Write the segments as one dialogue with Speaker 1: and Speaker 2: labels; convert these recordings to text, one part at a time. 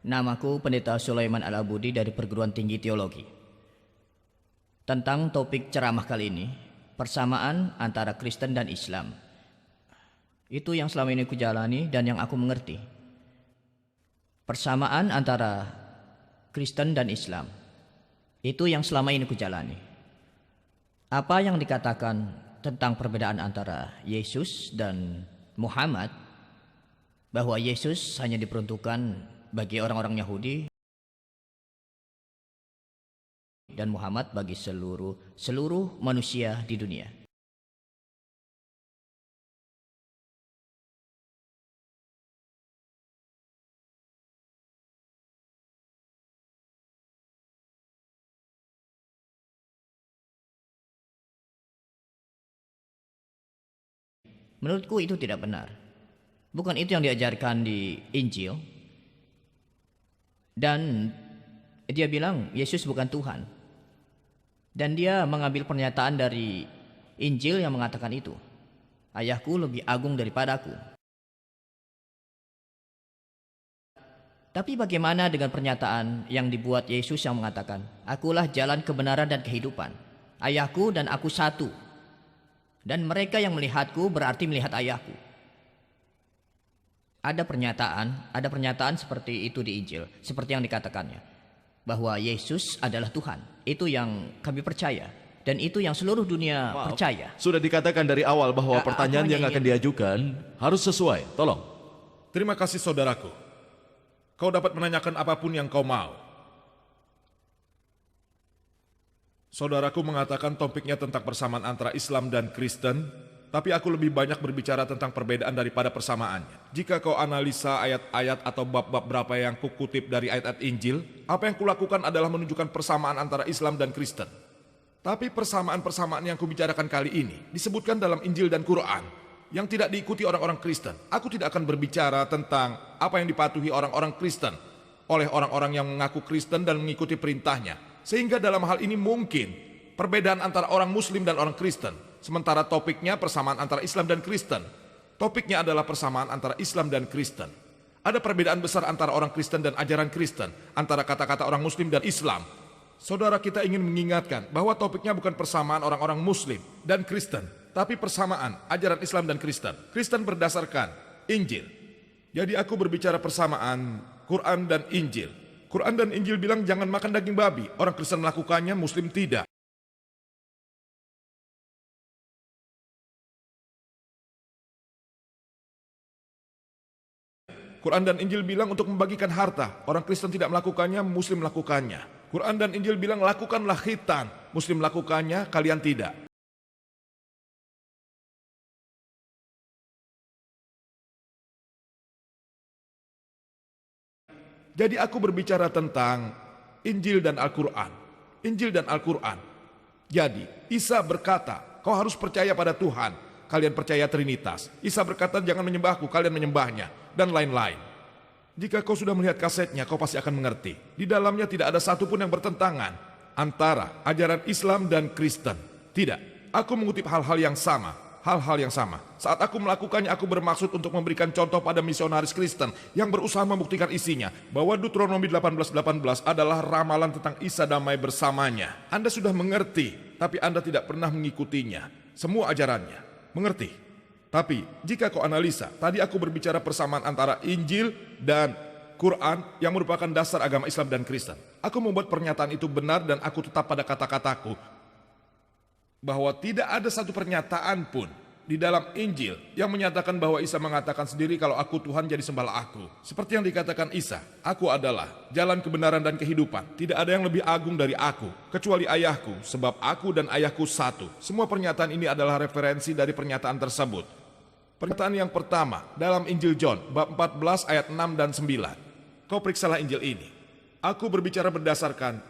Speaker 1: Namaku Pendeta Sulaiman Al-Abudi dari Perguruan Tinggi Teologi. Tentang topik ceramah kali ini, persamaan antara Kristen dan Islam. Itu yang selama ini kujalani dan yang aku mengerti. Persamaan antara Kristen dan Islam. Itu yang selama ini kujalani. Apa yang dikatakan tentang perbedaan antara Yesus dan Muhammad, bahwa Yesus hanya diperuntukkan bagi orang-orang Yahudi dan Muhammad bagi seluruh manusia di dunia. Menurutku itu tidak benar. Bukan itu yang diajarkan di Injil. Dan dia bilang Yesus bukan Tuhan. Dan dia mengambil pernyataan dari Injil yang mengatakan itu. Ayahku lebih agung daripadaku. Tapi bagaimana dengan pernyataan yang dibuat Yesus yang mengatakan, Akulah jalan kebenaran dan kehidupan. Ayahku dan aku satu. Dan mereka yang melihatku berarti melihat ayahku. Ada pernyataan seperti itu di Injil, seperti yang dikatakannya, bahwa Yesus adalah Tuhan. Itu yang kami percaya, dan itu yang seluruh dunia percaya.
Speaker 2: Sudah dikatakan dari awal bahwa pertanyaan yang akan diajukan harus sesuai. Tolong.
Speaker 3: Terima kasih saudaraku. Kau dapat menanyakan apapun yang kau mau. Saudaraku mengatakan topiknya tentang persamaan antara Islam dan Kristen, tapi aku lebih banyak berbicara tentang perbedaan daripada persamaannya. Jika kau analisa ayat-ayat atau bab-bab berapa yang kukutip dari ayat-ayat Injil, apa yang kulakukan adalah menunjukkan persamaan antara Islam dan Kristen. Tapi persamaan-persamaan yang kubicarakan kali ini disebutkan dalam Injil dan Quran yang tidak diikuti orang-orang Kristen. Aku tidak akan berbicara tentang apa yang dipatuhi orang-orang Kristen oleh orang-orang yang mengaku Kristen dan mengikuti perintahnya. Sehingga dalam hal ini mungkin perbedaan antara orang Muslim dan orang Kristen. Sementara topiknya persamaan antara Islam dan Kristen. Topiknya adalah persamaan antara Islam dan Kristen. Ada perbedaan besar antara orang Kristen dan ajaran Kristen, antara kata-kata orang Muslim dan Islam. Saudara, kita ingin mengingatkan bahwa topiknya bukan persamaan orang-orang Muslim dan Kristen, tapi persamaan ajaran Islam dan Kristen. Kristen berdasarkan Injil. Jadi aku berbicara persamaan Quran dan Injil. Quran dan Injil bilang jangan makan daging babi. Orang Kristen melakukannya, Muslim tidak. Quran dan Injil bilang untuk membagikan harta. Orang Kristen tidak melakukannya, Muslim melakukannya. Quran dan Injil bilang lakukanlah khitan. Muslim melakukannya, kalian tidak. Jadi aku berbicara tentang Injil dan Al-Quran. Injil dan Al-Quran. Jadi Isa berkata, kau harus percaya pada Tuhan. Kalian percaya Trinitas. Isa berkata, jangan menyembahku, kalian menyembahnya. Dan lain-lain. Jika kau sudah melihat kasetnya, kau pasti akan mengerti. Di dalamnya tidak ada satupun yang bertentangan antara ajaran Islam dan Kristen. Tidak. Aku mengutip hal-hal yang sama. Hal-hal yang sama. Saat aku melakukannya, aku bermaksud untuk memberikan contoh pada misionaris Kristen yang berusaha membuktikan isinya bahwa Deuteronomi 18:18 adalah ramalan tentang Isa damai bersamanya. Anda sudah mengerti, tapi Anda tidak pernah mengikutinya. Semua ajarannya. Mengerti? Tapi jika kau analisa, tadi aku berbicara persamaan antara Injil dan Quran yang merupakan dasar agama Islam dan Kristen. Aku membuat pernyataan itu benar dan aku tetap pada kata-kataku bahwa tidak ada satu pernyataan pun di dalam Injil yang menyatakan bahwa Isa mengatakan sendiri kalau aku Tuhan jadi sembahlah aku. Seperti yang dikatakan Isa, aku adalah jalan kebenaran dan kehidupan. Tidak ada yang lebih agung dari aku, kecuali ayahku, sebab aku dan ayahku satu. Semua pernyataan ini adalah referensi dari pernyataan tersebut. Pernyataan yang pertama dalam Injil John, bab 14 ayat 6 dan 9. Kau periksalah Injil ini. Aku berbicara berdasarkan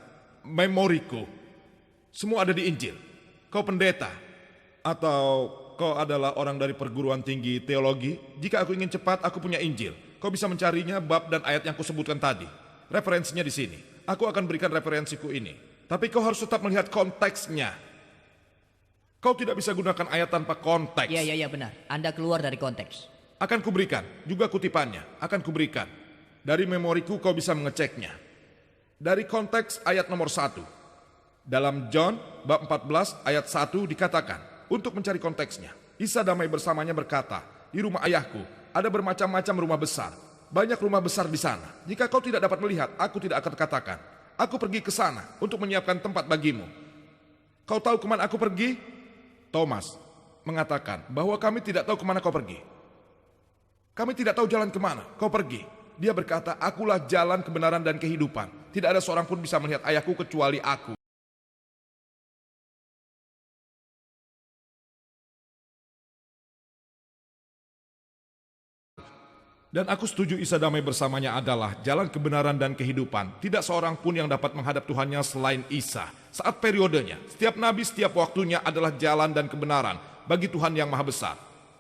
Speaker 3: memoriku. Semua ada di Injil. Kau pendeta, atau kau adalah orang dari perguruan tinggi teologi, jika aku ingin cepat, aku punya Injil. Kau bisa mencarinya bab dan ayat yang kusebutkan tadi. Referensinya di sini. Aku akan berikan referensiku ini. Tapi kau harus tetap melihat konteksnya. Kau tidak bisa gunakan ayat tanpa konteks.
Speaker 1: Iya, benar. Anda keluar dari konteks.
Speaker 3: Akan kuberikan, juga kutipannya, akan kuberikan. Dari memoriku kau bisa mengeceknya. Dari konteks ayat nomor 1. Dalam John bab 14 ayat 1 dikatakan, untuk mencari konteksnya, Isa damai bersamanya berkata, di rumah ayahku ada bermacam-macam rumah besar. Banyak rumah besar di sana. Jika kau tidak dapat melihat, aku tidak akan katakan. Aku pergi ke sana untuk menyiapkan tempat bagimu. Kau tahu kemana aku pergi? Thomas mengatakan bahwa kami tidak tahu kemana kau pergi. Kami tidak tahu jalan kemana kau pergi. Dia berkata, akulah jalan, kebenaran, dan kehidupan. Tidak ada seorang pun bisa melihat ayahku kecuali aku. Dan aku setuju Isa damai bersamanya adalah jalan kebenaran dan kehidupan. Tidak seorang pun yang dapat menghadap Tuhannya selain Isa. Saat periodenya, setiap nabi setiap waktunya adalah jalan dan kebenaran bagi Tuhan yang Maha Besar.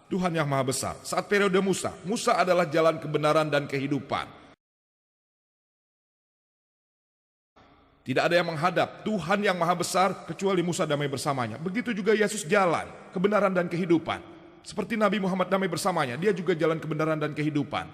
Speaker 3: Tuhan yang Maha Besar. Saat periode Musa, Musa adalah jalan kebenaran dan kehidupan. Tidak ada yang menghadap Tuhan yang Maha Besar kecuali Musa damai bersamanya. Begitu juga Yesus jalan, kebenaran dan kehidupan. Seperti Nabi Muhammad damai bersamanya, dia juga jalan kebenaran dan kehidupan.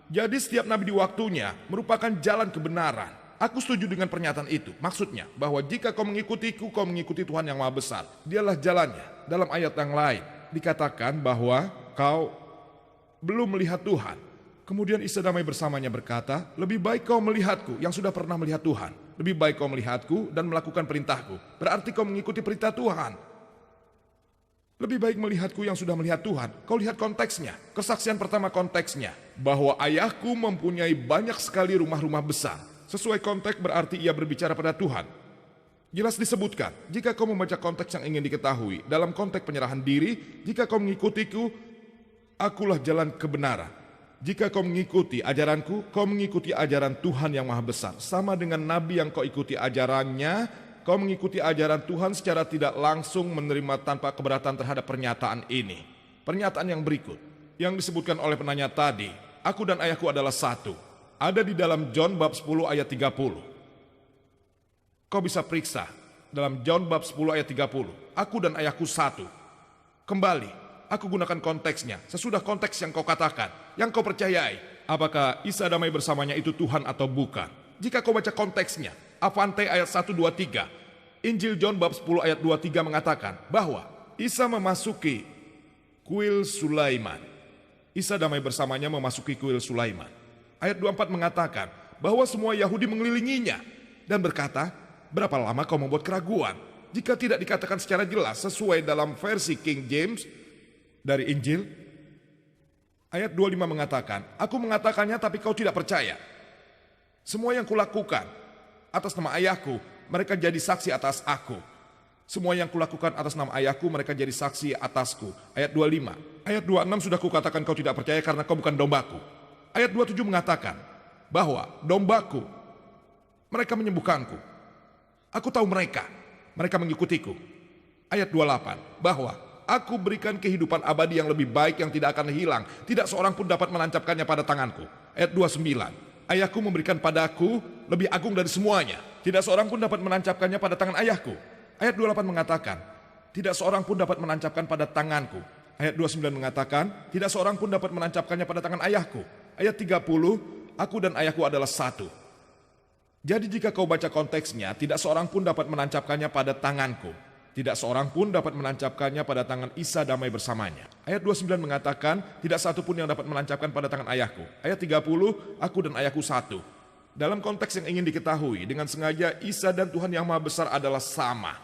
Speaker 3: Jadi setiap nabi di waktunya merupakan jalan kebenaran. Aku setuju dengan pernyataan itu. Maksudnya bahwa jika kau mengikutiku, kau mengikuti Tuhan yang Maha Besar. Dialah jalannya. Dalam ayat yang lain dikatakan bahwa kau belum melihat Tuhan. Kemudian Isa damai bersamanya berkata, lebih baik kau melihatku yang sudah pernah melihat Tuhan. Lebih baik kau melihatku dan melakukan perintahku. Berarti kau mengikuti perintah Tuhan. Lebih baik melihatku yang sudah melihat Tuhan. Kau lihat konteksnya. Kesaksian pertama konteksnya. Bahwa ayahku mempunyai banyak sekali rumah-rumah besar. Sesuai konteks berarti ia berbicara pada Tuhan. Jelas disebutkan, jika kau membaca konteks yang ingin diketahui, dalam konteks penyerahan diri, jika kau mengikutiku, akulah jalan kebenaran. Jika kau mengikuti ajaranku, kau mengikuti ajaran Tuhan yang Maha Besar. Sama dengan nabi yang kau ikuti ajarannya, kau mengikuti ajaran Tuhan secara tidak langsung menerima tanpa keberatan terhadap pernyataan ini. Pernyataan yang berikut, yang disebutkan oleh penanya tadi, aku dan ayahku adalah satu. Ada di dalam John bab 10 ayat 30. Kau bisa periksa dalam John bab 10 ayat 30. Aku dan ayahku satu. Kembali, aku gunakan konteksnya. Sesudah konteks yang kau katakan, yang kau percayai. Apakah Isa damai bersamanya itu Tuhan atau bukan? Jika kau baca konteksnya, Avante ayat 1, 2, 3. Injil John bab 10 ayat 2, 3 mengatakan bahwa Isa memasuki kuil Sulaiman. Isa damai bersamanya memasuki kuil Sulaiman. Ayat 24 mengatakan bahwa semua Yahudi mengelilinginya dan berkata, berapa lama kau membuat keraguan? Jika tidak dikatakan secara jelas sesuai dalam versi King James dari Injil. Ayat 25 mengatakan, aku mengatakannya tapi kau tidak percaya. Semua yang kulakukan atas nama ayahku, mereka jadi saksi atas aku. Semua yang kulakukan atas nama ayahku, mereka jadi saksi atasku. Ayat 25. Ayat 26 sudah kukatakan kau tidak percaya karena kau bukan dombaku. Ayat 27 mengatakan bahwa dombaku, mereka menyembuhkanku. Aku tahu mereka mengikutiku. Ayat 28, bahwa aku berikan kehidupan abadi yang lebih baik yang tidak akan hilang. Tidak seorang pun dapat menancapkannya pada tanganku. Ayat 29, ayahku memberikan padaku lebih agung dari semuanya. Tidak seorang pun dapat menancapkannya pada tangan ayahku. Ayat 28 mengatakan, tidak seorang pun dapat menancapkan pada tanganku. Ayat 29 mengatakan, tidak seorang pun dapat menancapkannya pada tangan ayahku. Ayat 30, aku dan ayahku adalah satu. Jadi jika kau baca konteksnya, tidak seorang pun dapat menancapkannya pada tanganku. Tidak seorang pun dapat menancapkannya pada tangan Isa damai bersamanya. Ayat 29 mengatakan, tidak satu pun yang dapat menancapkan pada tangan ayahku. Ayat 30, aku dan ayahku satu. Dalam konteks yang ingin diketahui, dengan sengaja Isa dan Tuhan yang Maha Besar adalah sama.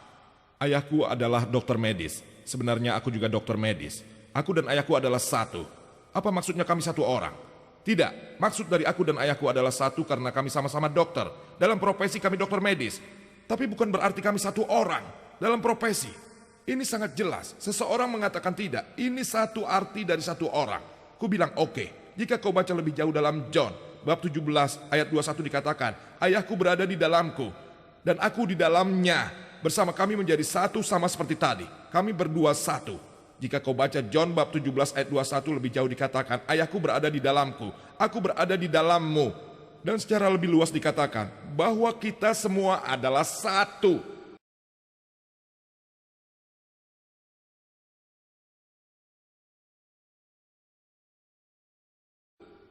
Speaker 3: Ayahku adalah dokter medis. Sebenarnya aku juga dokter medis. Aku dan ayahku adalah satu. Apa maksudnya kami satu orang? Tidak, maksud dari aku dan ayahku adalah satu karena kami sama-sama dokter. Dalam profesi kami dokter medis. Tapi bukan berarti kami satu orang dalam profesi. Ini sangat jelas. Seseorang mengatakan tidak. Ini satu arti dari satu orang. Ku bilang oke. Jika kau baca lebih jauh dalam John bab 17 ayat 21 dikatakan, ayahku berada di dalamku dan aku di dalamnya. Bersama kami menjadi satu sama seperti tadi. Kami berdua satu. Jika kau baca John bab 17 ayat 21 lebih jauh dikatakan, ayahku berada di dalamku, aku berada di dalammu. Dan secara lebih luas dikatakan bahwa kita semua adalah satu.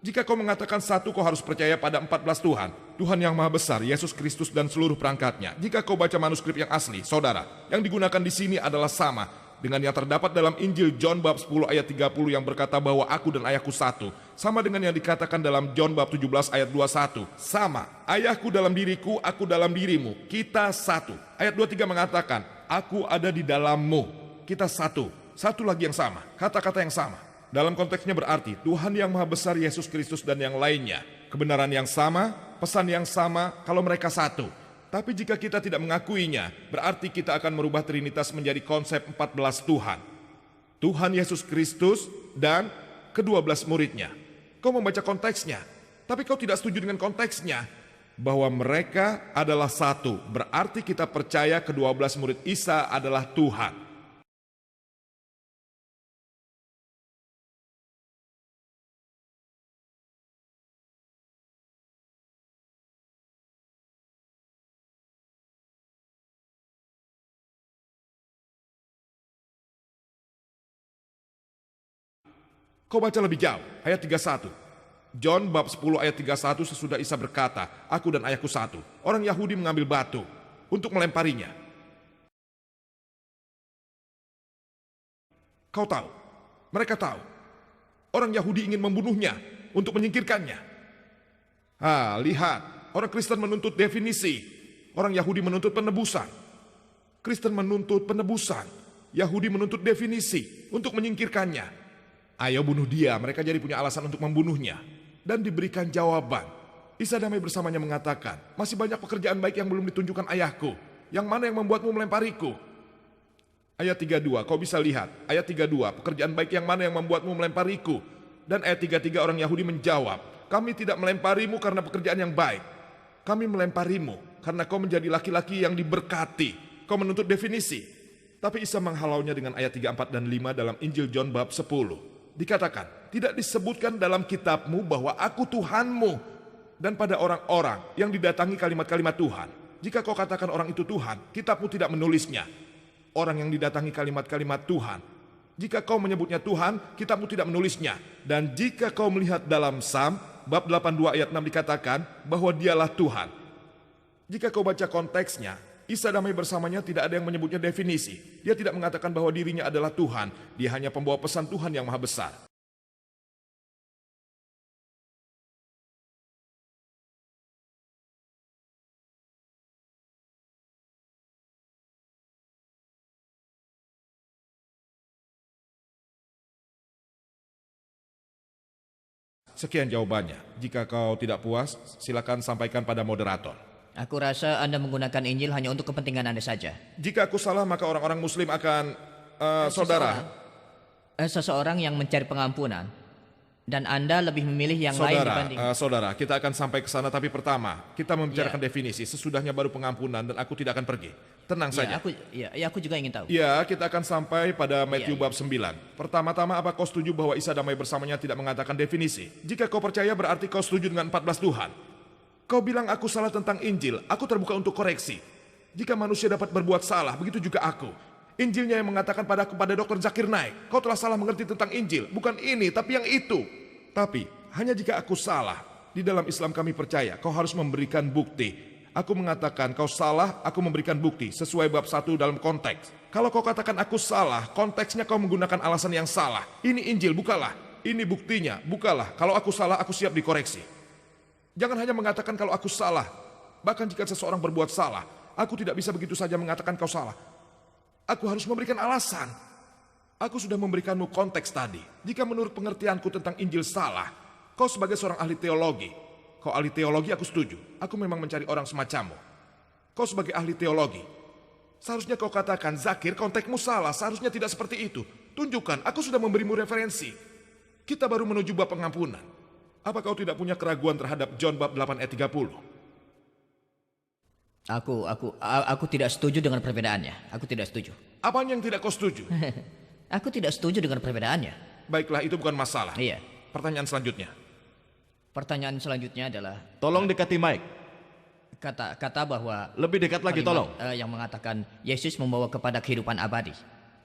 Speaker 3: Jika kau mengatakan satu, kau harus percaya pada 14 Tuhan. Tuhan yang Maha Besar, Yesus Kristus dan seluruh perangkatnya. Jika kau baca manuskrip yang asli, saudara, yang digunakan di sini adalah sama dengan yang terdapat dalam Injil John bab 10 ayat 30 yang berkata bahwa aku dan ayahku satu. Sama dengan yang dikatakan dalam John bab 17 ayat 21. Sama, ayahku dalam diriku, aku dalam dirimu. Kita satu. Ayat 23 mengatakan, aku ada di dalammu. Kita satu. Satu lagi yang sama. Kata-kata yang sama. Dalam konteksnya berarti Tuhan yang Maha Besar, Yesus Kristus dan yang lainnya. Kebenaran yang sama, pesan yang sama kalau mereka satu. Tapi jika kita tidak mengakuinya, berarti kita akan merubah Trinitas menjadi konsep 14 Tuhan. Tuhan Yesus Kristus dan ke-12 muridnya. Kau membaca konteksnya, tapi kau tidak setuju dengan konteksnya. Bahwa mereka adalah satu, berarti kita percaya ke-12 murid Isa adalah Tuhan. Kau baca lebih jauh, ayat 31. John bab 10 ayat 31 sesudah Isa berkata, aku dan ayahku satu. Orang Yahudi mengambil batu untuk melemparinya. Kau tahu, mereka tahu. Orang Yahudi ingin membunuhnya untuk menyingkirkannya. Lihat, orang Kristen menuntut definisi. Orang Yahudi menuntut penebusan. Kristen menuntut penebusan. Yahudi menuntut definisi untuk menyingkirkannya. Ayo bunuh dia, mereka jadi punya alasan untuk membunuhnya. Dan diberikan jawaban. Isa damai bersamanya mengatakan, masih banyak pekerjaan baik yang belum ditunjukkan ayahku. Yang mana yang membuatmu melempariku? Ayat 32, kau bisa lihat. Ayat 32, pekerjaan baik yang mana yang membuatmu melempariku? Dan ayat 33 orang Yahudi menjawab, kami tidak melemparimu karena pekerjaan yang baik. Kami melemparimu karena kau menjadi laki-laki yang diberkati. Kau menuntut definisi. Tapi Isa menghalaunya dengan ayat 34 dan 5 dalam Injil John bab 10. Dikatakan, tidak disebutkan dalam kitabmu bahwa aku Tuhanmu. Dan pada orang-orang yang didatangi kalimat-kalimat Tuhan. Jika kau katakan orang itu Tuhan, kitabmu tidak menulisnya. Orang yang didatangi kalimat-kalimat Tuhan. Jika kau menyebutnya Tuhan, kitabmu tidak menulisnya. Dan jika kau melihat dalam Sam, bab 82 ayat 6 dikatakan bahwa dialah Tuhan. Jika kau baca konteksnya, Isa damai bersamanya tidak ada yang menyebutnya definisi. Dia tidak mengatakan bahwa dirinya adalah Tuhan. Dia hanya pembawa pesan Tuhan yang Maha Besar. Sekian jawabannya. Jika kau tidak puas, silakan sampaikan pada moderator.
Speaker 1: Aku rasa Anda menggunakan Injil hanya untuk kepentingan Anda saja.
Speaker 3: Jika aku salah, maka orang-orang Muslim akan... saudara.
Speaker 1: Seseorang yang mencari pengampunan. Dan Anda lebih memilih yang lain dibanding...
Speaker 3: Saudara, kita akan sampai ke sana. Tapi pertama, kita membicarakan definisi. Sesudahnya baru pengampunan dan aku tidak akan pergi. Tenang saja.
Speaker 1: Aku juga ingin tahu.
Speaker 3: Ya, kita akan sampai pada Matthew bab 9. Pertama-tama, apa kau setuju bahwa Isa damai bersamanya tidak mengatakan definisi? Jika kau percaya, berarti kau setuju dengan 14 Tuhan. Kau bilang aku salah tentang Injil, aku terbuka untuk koreksi. Jika manusia dapat berbuat salah, begitu juga aku. Injilnya yang mengatakan padaku pada Dr. Zakir Naik, kau telah salah mengerti tentang Injil, bukan ini, tapi yang itu. Tapi, hanya jika aku salah, di dalam Islam kami percaya, kau harus memberikan bukti. Aku mengatakan kau salah, aku memberikan bukti, sesuai bab 1 dalam konteks. Kalau kau katakan aku salah, konteksnya kau menggunakan alasan yang salah. Ini Injil, bukalah. Ini buktinya, bukalah. Kalau aku salah, aku siap dikoreksi. Jangan hanya mengatakan kalau aku salah. Bahkan jika seseorang berbuat salah, aku tidak bisa begitu saja mengatakan kau salah. Aku harus memberikan alasan. Aku sudah memberikanmu konteks tadi. Jika menurut pengertianku tentang Injil salah, kau sebagai seorang ahli teologi. Kau ahli teologi, aku setuju. Aku memang mencari orang semacammu. Kau sebagai ahli teologi. Seharusnya kau katakan, Zakir, konteksmu salah. Seharusnya tidak seperti itu. Tunjukkan, aku sudah memberimu referensi. Kita baru menuju bab pengampunan. Apa kau tidak punya keraguan terhadap John bab 8 ayat 30?
Speaker 1: Aku tidak setuju dengan perbedaannya. Aku tidak setuju.
Speaker 3: Apanya yang tidak kau setuju?
Speaker 1: Aku tidak setuju dengan perbedaannya.
Speaker 3: Baiklah, itu bukan masalah.
Speaker 1: Iya.
Speaker 3: Pertanyaan selanjutnya.
Speaker 1: Pertanyaan selanjutnya adalah...
Speaker 2: Tolong dekati mic.
Speaker 1: Kata bahwa...
Speaker 2: Lebih dekat lagi, tolong.
Speaker 1: Yang mengatakan Yesus membawa kepada kehidupan abadi.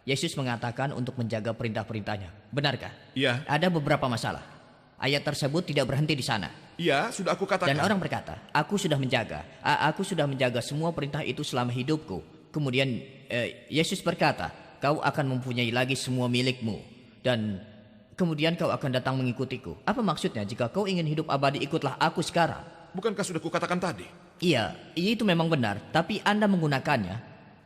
Speaker 1: Yesus mengatakan untuk menjaga perintah-perintahnya. Benarkah?
Speaker 3: Iya.
Speaker 1: Ada beberapa masalah. Ayat tersebut tidak berhenti di sana.
Speaker 3: Iya, sudah aku katakan.
Speaker 1: Dan orang berkata, aku sudah menjaga semua perintah itu selama hidupku. Kemudian Yesus berkata, kau akan mempunyai lagi semua milikmu. Dan kemudian kau akan datang mengikutiku. Apa maksudnya? Jika kau ingin hidup abadi, ikutlah aku sekarang.
Speaker 3: Bukankah sudah kukatakan tadi?
Speaker 1: Iya, itu memang benar. Tapi Anda menggunakannya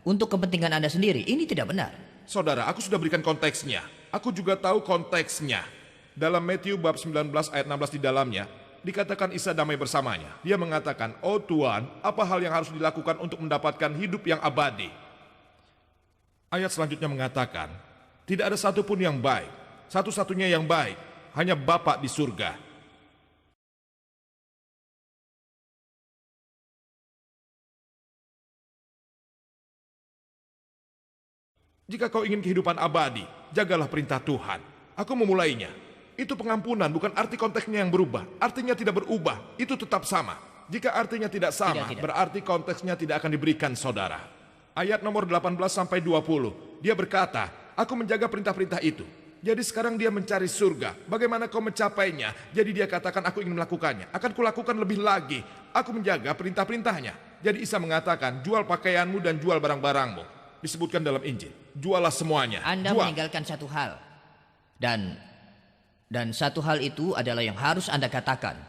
Speaker 1: untuk kepentingan Anda sendiri. Ini tidak benar.
Speaker 3: Saudara, aku sudah berikan konteksnya. Aku juga tahu konteksnya. Dalam Matius bab 19 ayat 16 di dalamnya, dikatakan Isa damai bersamanya. Dia mengatakan, oh Tuhan, apa hal yang harus dilakukan untuk mendapatkan hidup yang abadi? Ayat selanjutnya mengatakan, tidak ada satupun yang baik. Satu-satunya yang baik, hanya Bapa di surga. Jika kau ingin kehidupan abadi, jagalah perintah Tuhan. Aku memulainya. Itu pengampunan, bukan arti konteksnya yang berubah. Artinya tidak berubah, itu tetap sama. Jika artinya tidak sama,
Speaker 1: Tidak.
Speaker 3: berarti konteksnya tidak akan diberikan, saudara. Ayat nomor 18 sampai 20, dia berkata, aku menjaga perintah-perintah itu. Jadi sekarang dia mencari surga. Bagaimana kau mencapainya? Jadi dia katakan, aku ingin melakukannya. Akan kulakukan lebih lagi. Aku menjaga perintah-perintahnya. Jadi Isa mengatakan, jual pakaianmu dan jual barang-barangmu. Disebutkan dalam Injil, jualah semuanya.
Speaker 1: Anda
Speaker 3: Jual.
Speaker 1: meninggalkan satu hal. Dan satu hal itu adalah yang harus Anda katakan.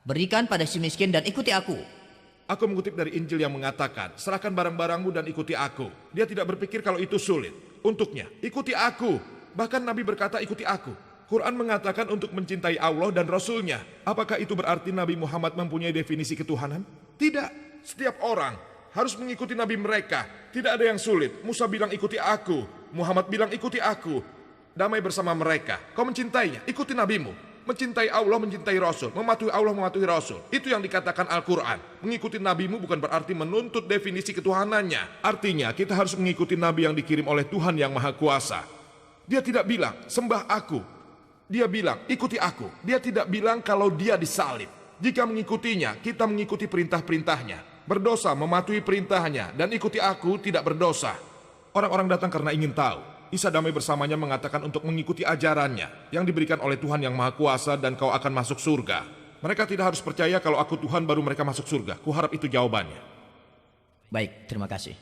Speaker 1: Berikan pada si miskin dan ikuti aku.
Speaker 3: Aku mengutip dari Injil yang mengatakan, serahkan barang-barangmu dan ikuti aku. Dia tidak berpikir kalau itu sulit. Untuknya, ikuti aku. Bahkan Nabi berkata, ikuti aku. Quran mengatakan untuk mencintai Allah dan Rasul-Nya. Apakah itu berarti Nabi Muhammad mempunyai definisi ketuhanan? Tidak. Setiap orang harus mengikuti Nabi mereka. Tidak ada yang sulit. Musa bilang ikuti aku. Muhammad bilang ikuti aku. Damai bersama mereka. Kau mencintainya, ikuti nabimu. Mencintai Allah, mencintai Rasul. Mematuhi Allah, mematuhi Rasul. Itu yang dikatakan Al-Quran. Mengikuti nabimu bukan berarti menuntut definisi ketuhanannya. Artinya kita harus mengikuti nabi yang dikirim oleh Tuhan yang Maha Kuasa. Dia tidak bilang, sembah aku. Dia bilang, ikuti aku. Dia tidak bilang kalau dia disalib. Jika mengikutinya, kita mengikuti perintah-perintahnya. Berdosa mematuhi perintahnya dan ikuti aku tidak berdosa. Orang-orang datang karena ingin tahu. Isa damai bersamanya mengatakan untuk mengikuti ajarannya yang diberikan oleh Tuhan yang Maha Kuasa dan kau akan masuk surga. Mereka tidak harus percaya kalau aku Tuhan baru mereka masuk surga. Kuharap itu jawabannya.
Speaker 1: Baik, terima kasih.